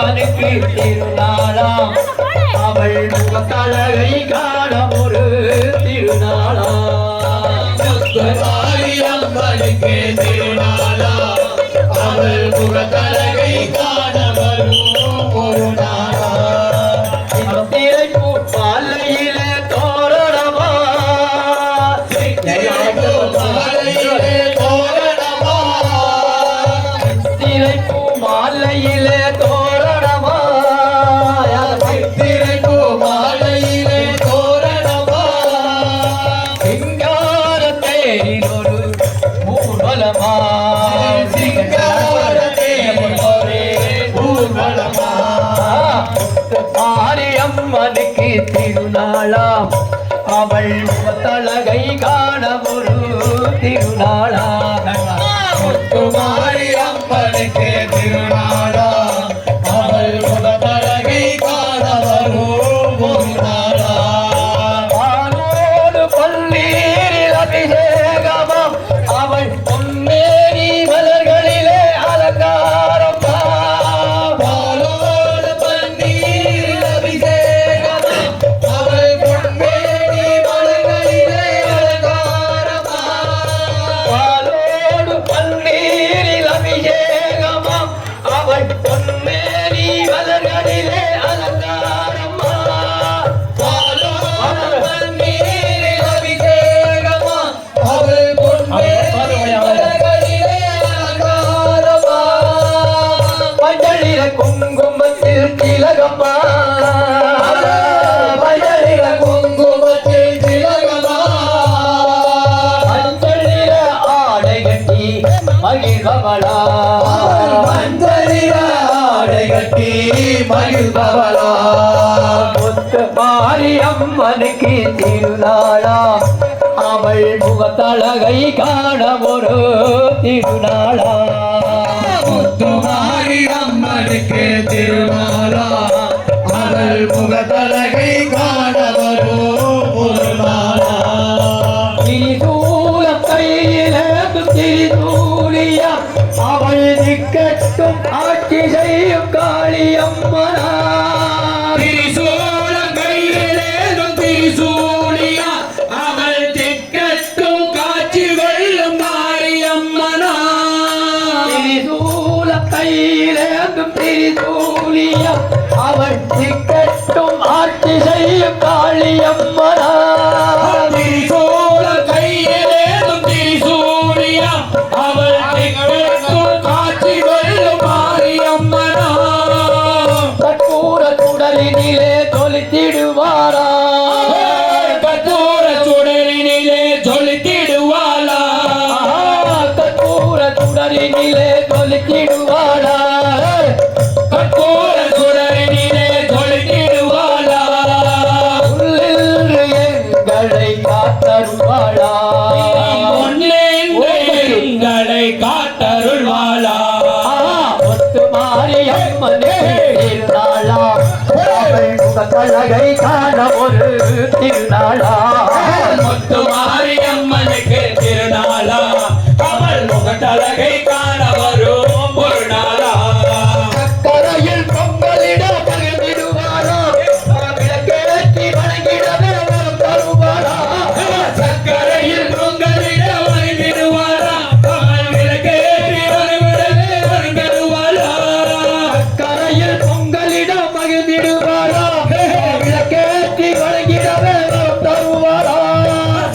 அம்மனுக்கு திருநாளாம் அவள் முகத்தழகை காண ஒரு திருநாளாம் அம்மனுக்கு திருநாளாம் அவள் முகத்தழகை காண வரும் ஒரு நாளா திரைப்பூ மாலையிலே தோரணமா திரைப்பூ மாலையிலே தோரணமா திரைப்பூ மாலையிலே தோரணமா சிங்கார தேரில் ஒரு ஊர்வலமா சிங்கார தேரில் ஒரு ஊர்வலமா மாரியம்மனுக்கு திருநாளாம் அவள் முகத்தழகை காண ஒரு திருநாளாம் மாரியம்மனுக்கு திருநாளா அவள் முகத்தழகை காண வரும் ஒரு நாளா பாலோடு பன்னீரில் அபிஷேகமாம் அவள் பொன்னேரி மலர்களிலே அலங்காரம் பாலோடு பன்னீர் அபிஷேகமா அவள் பொன்மேனி மலர்களிலே அலங்காரமா பாலோடு பன்னீரில் அபிஷேகமாம் அவள் பொன்னேரி மலர்களிலே அலங்காரமா பாலோடு பன்னீர் அபிஷேகமா அவள் பொன்மேனி மலர்களிலே அலங்காரமா மஞ்சளில குங்குமத்தில் திலகம்மா மஞ்சளில குங்குமத்தில் திலகமா மஞ்சளில ஆடை கட்டி மகிழ்பவளா மஞ்சளில ஆடை கட்டி மகிழ்பவளா முத்து மாரியம்மனுக்கு திருநாளா அவள் முகத்தழகை காண ஒரு திருநாளா முத்துமாரி அம்மனுக்கு திருநாளா அவள் முகத்தழகை காண வரும் ஒரு நாளா திரிசூல கையிலே திரிசூலியா அவள் திக்கட்டும் ஆட்சி செய்யும் காளியம்மனா திரிசூலம் கையிலேதும் திரிசூலியா அவள் திக்கட்டும் காட்சி வெல்லும் மாரியம்மனா திரிசூல கையிலேந்தும் திரிசூலியா அவள் திக்கட்டும் ஆட்சி செய்யும் காளியம்மனா திரிசூல கையிலேதும் திரிசூலியா அவள் திக்கட்டும் காட்சி வெல்லும் மாரியம்மனா கற்பூர சுடலினிலே தொலைத்திடுவாரா கற்பூர சுடரினிலே ஜொலித்திடுவாளா கற்பூர சுடலினிலே தொலைத்திடுவாரா கற்பூர சுடரினிலே ஜொலித்திடுவாளா உள்ளின்று எங்களை காத்தருவாளா பொன்னென்று எங்களை காத்தருள்வாளா முத்து மாரியம்மனே திருநாளா அவள் முகத்தழகை காண ஒரு திருநாளா முத்து மாரியம்மனுக்கு திருநாளா அவள் முகத்தழகை காண வரும் ஒரு நாளா கரையில் பொங்கலிட பகிர்ந்திடுவாரா விளக்கேற்றி வணங்கிடவே வரம் தருவாரா சக்கரையில் பொங்கலிட வருவாரா அவள் விளக்கேற்றி வருவாளா கரையில் பொங்கலிட பகிர்ந்திடுவாரா விளக்கேற்றி வணங்கிடவே வரம் தருவாரா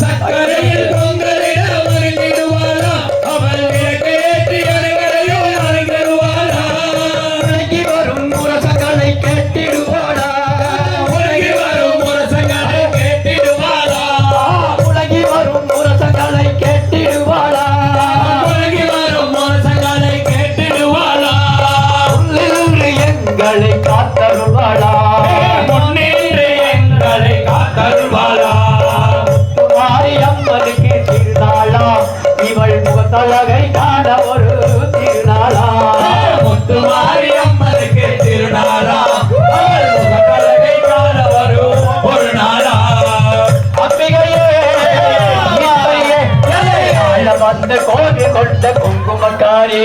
சக்கரையில் பொங்கலிட வருவாளா அவள் விளக்கேற்றி வருவாளா விலகி வரும் முரசங்களை கேட்டிடுவாளா உலகி வரும் முரசங்களை கேட்டிடுவாளா உலகி வரும் முரசங்களை கேட்டிடுவாளா உலகி வரும் முரசங்களை கேட்டிடுவாளா உள்ளிருந்து எங்களை காத்தருவாளா முன்னின்று எங்களை காத்தருள்வாளா மாரியம்மனுக்கு திருநாளா இவள் முகத்தழகை காண ஒரு திருநாளா முத்து மாரியம்மனுக்கு திருநாளா அவள் முகத்தழகை காண வரும் ஒரு நாளா அம்பிகையே வந்து கோவில் கொண்ட குங்குமக்காரே